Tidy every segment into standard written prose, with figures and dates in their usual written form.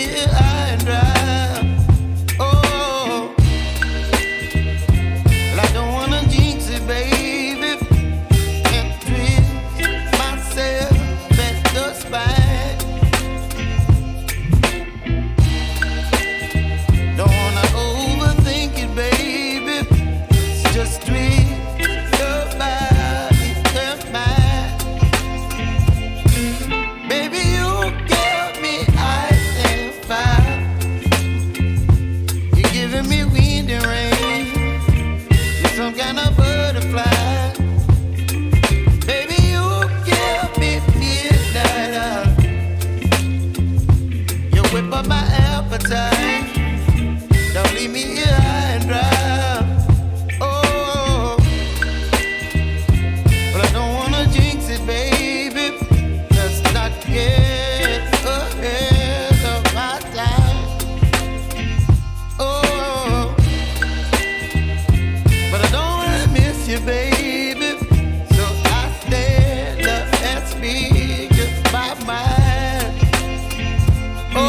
me high and dry. Oh, well, I don't wanna jinx it, baby, and twist myself at the spine. Don't wanna overthink it, baby. It's just twist your body and mine. Baby, you give me ice and fire. You're giving me wind and rain. You're some kind of butterfly. Baby, you give me midnight. You whip up my appetite. Don't leave me here high and dry. Oh, but I don't wanna jinx it, baby. Let's not get ahead of my time. Oh, but I don't wanna miss you, baby. So I stand up and speak just my mind. Oh.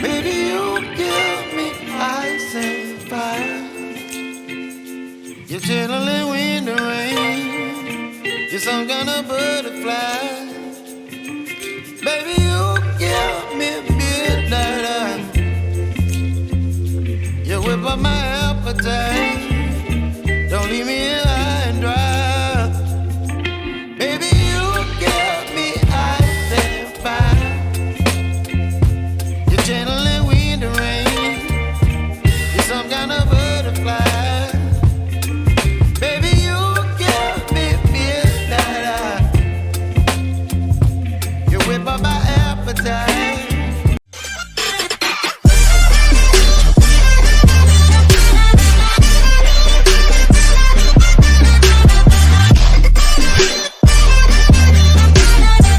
Baby, you give me ice and fire. You're chilling wind and rain. You're some kind of butterfly. Baby, you give me midnight. You whip up my appetite.